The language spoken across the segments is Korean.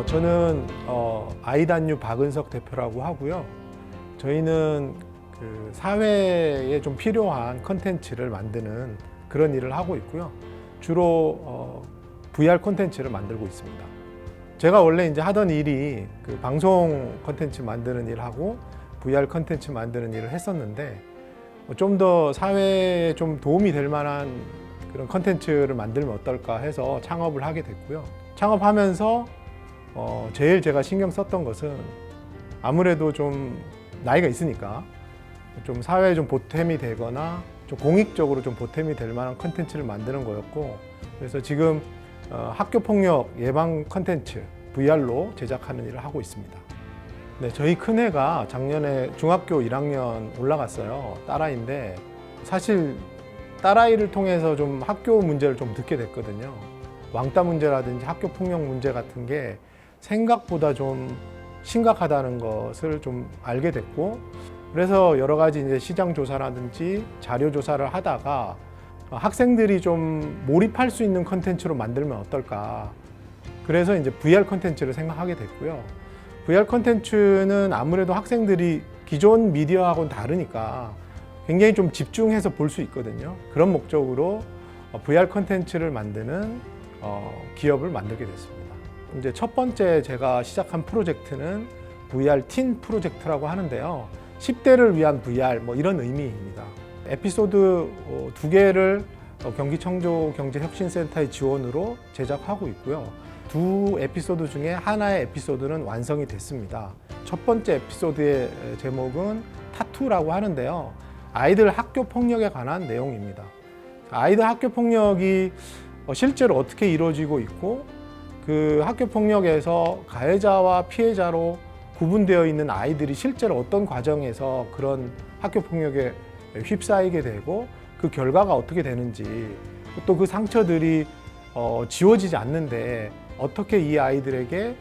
저는 아이단유 박은석 대표라고 하고요. 저희는 그 사회에 좀 필요한 컨텐츠를 만드는 그런 일을 하고 있고요. 주로 VR 컨텐츠를 만들고 있습니다. 제가 원래 이제 하던 일이 그 방송 컨텐츠 만드는 일하고 VR 컨텐츠 만드는 일을 했었는데 좀 더 사회에 좀 도움이 될 만한 그런 컨텐츠를 만들면 어떨까 해서 창업을 하게 됐고요. 창업하면서 제일 제가 신경 썼던 것은 아무래도 좀 나이가 있으니까 좀 사회에 좀 보탬이 되거나 좀 공익적으로 좀 보탬이 될 만한 컨텐츠를 만드는 거였고, 그래서 지금 학교 폭력 예방 컨텐츠 VR로 제작하는 일을 하고 있습니다. 네, 저희 큰애가 작년에 중학교 1학년 올라갔어요. 딸아이인데 사실 딸아이를 통해서 좀 학교 문제를 좀 듣게 됐거든요. 왕따 문제라든지 학교 폭력 문제 같은 게 생각보다 좀 심각하다는 것을 좀 알게 됐고, 그래서 여러 가지 이제 시장 조사라든지 자료 조사를 하다가 학생들이 좀 몰입할 수 있는 컨텐츠로 만들면 어떨까. 그래서 이제 VR 컨텐츠를 생각하게 됐고요. VR 컨텐츠는 아무래도 학생들이 기존 미디어하고는 다르니까 굉장히 좀 집중해서 볼 수 있거든요. 그런 목적으로 VR 컨텐츠를 만드는 기업을 만들게 됐습니다. 이제 첫 번째 제가 시작한 프로젝트는 VR 틴 프로젝트라고 하는데요. 10대를 위한 VR 뭐 이런 의미입니다. 에피소드 2개를 경기청조경제혁신센터의 지원으로 제작하고 있고요. 두 에피소드 중에 하나의 에피소드는 완성이 됐습니다. 첫 번째 에피소드의 제목은 타투라고 하는데요. 아이들 학교 폭력에 관한 내용입니다. 아이들 학교 폭력이 실제로 어떻게 이루어지고 있고, 그 학교 폭력에서 가해자와 피해자로 구분되어 있는 아이들이 실제로 어떤 과정에서 그런 학교 폭력에 휩싸이게 되고 그 결과가 어떻게 되는지, 또 그 상처들이 지워지지 않는데 어떻게 이 아이들에게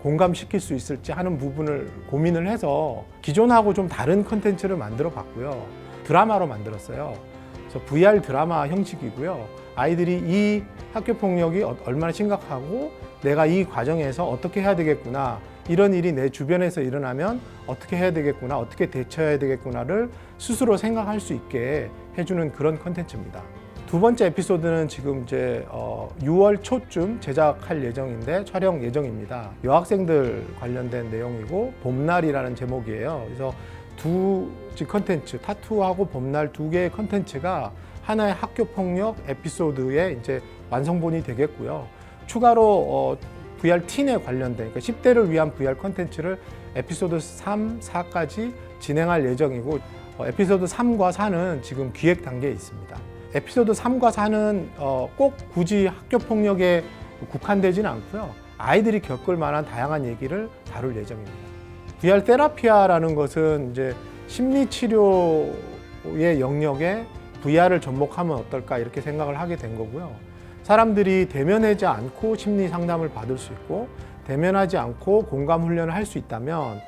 공감시킬 수 있을지 하는 부분을 고민을 해서 기존하고 좀 다른 컨텐츠를 만들어 봤고요. 드라마로 만들었어요. 그래서 VR 드라마 형식이고요. 아이들이 이 학교 폭력이 얼마나 심각하고 내가 이 과정에서 어떻게 해야 되겠구나, 이런 일이 내 주변에서 일어나면 어떻게 해야 되겠구나, 어떻게 대처해야 되겠구나를 스스로 생각할 수 있게 해주는 그런 컨텐츠입니다. 두 번째 에피소드는 지금 이제 6월 초쯤 제작할 예정인데 촬영 예정입니다. 여학생들 관련된 내용이고 봄날이라는 제목이에요. 그래서 두 컨텐츠, 타투하고 봄날 두 개의 컨텐츠가 하나의 학교 폭력 에피소드의 이제 완성본이 되겠고요. 추가로 VR 틴에 관련된, 그러니까 10대를 위한 VR 컨텐츠를 에피소드 3, 4까지 진행할 예정이고, 에피소드 3과 4는 지금 기획 단계에 있습니다. 에피소드 3과 4는 꼭 굳이 학교 폭력에 국한되지는 않고요. 아이들이 겪을 만한 다양한 얘기를 다룰 예정입니다. VR 테라피아라는 것은 이제 심리 치료의 영역에 VR을 접목하면 어떨까 이렇게 생각을 하게 된 거고요. 사람들이 대면하지 않고 심리 상담을 받을 수 있고 대면하지 않고 공감 훈련을 할 수 있다면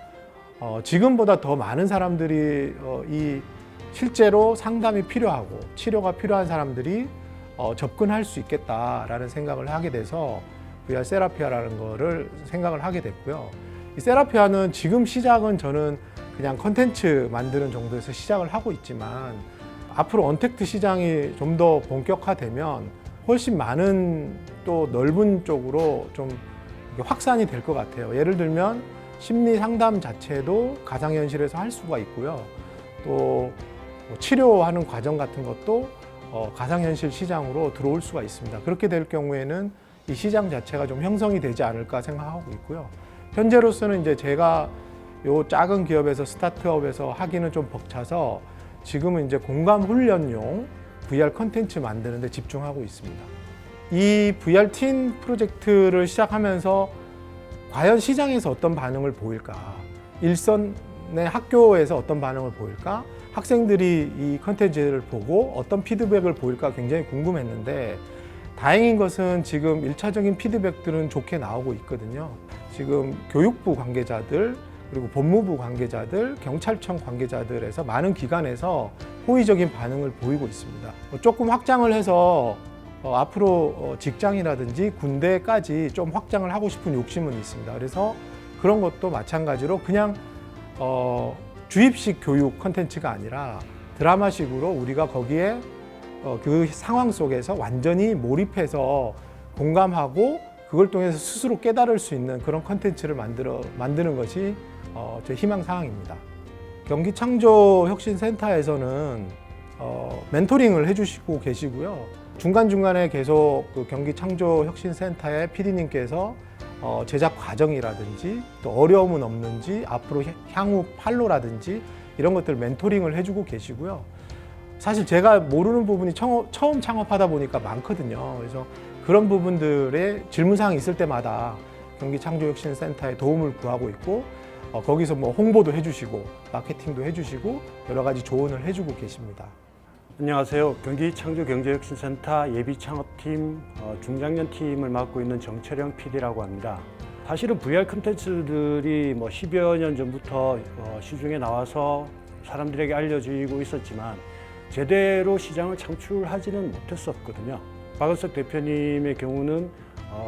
지금보다 더 많은 사람들이 이 실제로 상담이 필요하고 치료가 필요한 사람들이 접근할 수 있겠다라는 생각을 하게 돼서 VR 세라피아라는 거를 생각을 하게 됐고요. 이 세라피아는 지금 시작은 저는 그냥 컨텐츠 만드는 정도에서 시작을 하고 있지만 앞으로 언택트 시장이 좀 더 본격화되면 훨씬 많은 또 넓은 쪽으로 좀 확산이 될 것 같아요. 예를 들면 심리 상담 자체도 가상현실에서 할 수가 있고요. 또 치료하는 과정 같은 것도 가상현실 시장으로 들어올 수가 있습니다. 그렇게 될 경우에는 이 시장 자체가 좀 형성이 되지 않을까 생각하고 있고요. 현재로서는 이제 제가 요 작은 기업에서 스타트업에서 하기는 좀 벅차서 지금은 이제 공감 훈련용 VR 컨텐츠 만드는 데 집중하고 있습니다. 이 VR 틴 프로젝트를 시작하면서 과연 시장에서 어떤 반응을 보일까? 일선의 학교에서 어떤 반응을 보일까? 학생들이 이 컨텐츠를 보고 어떤 피드백을 보일까 굉장히 궁금했는데 다행인 것은 지금 1차적인 피드백들은 좋게 나오고 있거든요. 지금 교육부 관계자들, 그리고 법무부 관계자들, 경찰청 관계자들에서 많은 기관에서 호의적인 반응을 보이고 있습니다. 조금 확장을 해서 앞으로 직장이라든지 군대까지 좀 확장을 하고 싶은 욕심은 있습니다. 그래서 그런 것도 마찬가지로 그냥 주입식 교육 컨텐츠가 아니라 드라마식으로 우리가 거기에 그 상황 속에서 완전히 몰입해서 공감하고 그걸 통해서 스스로 깨달을 수 있는 그런 컨텐츠를 만드는 것이 제 희망 사항입니다. 경기창조혁신센터에서는 멘토링을 해주시고 계시고요. 중간중간에 계속 그 경기창조혁신센터의 PD님께서 제작 과정이라든지 또 어려움은 없는지 앞으로 향후 판로라든지 이런 것들 멘토링을 해주고 계시고요. 사실 제가 모르는 부분이 처음 창업하다 보니까 많거든요. 그래서 그런 부분들의 질문사항이 있을 때마다 경기창조혁신센터에 도움을 구하고 있고 거기서 뭐 홍보도 해주시고 마케팅도 해주시고 여러 가지 조언을 해주고 계십니다. 안녕하세요. 경기창조경제혁신센터 예비창업팀 중장년팀을 맡고 있는 정철영 PD라고 합니다. 사실은 VR 콘텐츠들이 뭐 10여 년 전부터 시중에 나와서 사람들에게 알려지고 있었지만 제대로 시장을 창출하지는 못했었거든요. 박은석 대표님의 경우는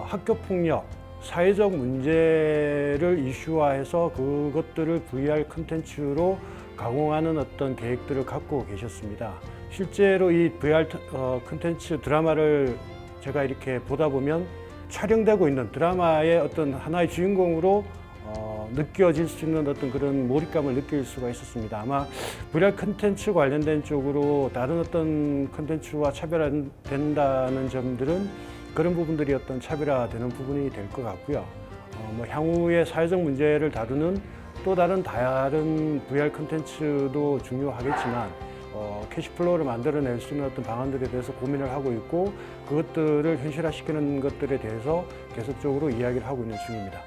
학교폭력, 사회적 문제를 이슈화해서 그것들을 VR 콘텐츠로 가공하는 어떤 계획들을 갖고 계셨습니다. 실제로 이 VR 콘텐츠 드라마를 제가 이렇게 보다 보면 촬영되고 있는 드라마의 어떤 하나의 주인공으로 느껴질 수 있는 어떤 그런 몰입감을 느낄 수가 있었습니다. 아마 VR 콘텐츠 관련된 쪽으로 다른 어떤 콘텐츠와 차별화된다는 점들은 그런 부분들이 어떤 차별화되는 부분이 될 것 같고요. 뭐 향후의 사회적 문제를 다루는 또 다른 VR 콘텐츠도 중요하겠지만 캐시플로우를 만들어낼 수 있는 어떤 방안들에 대해서 고민을 하고 있고 그것들을 현실화시키는 것들에 대해서 계속적으로 이야기를 하고 있는 중입니다.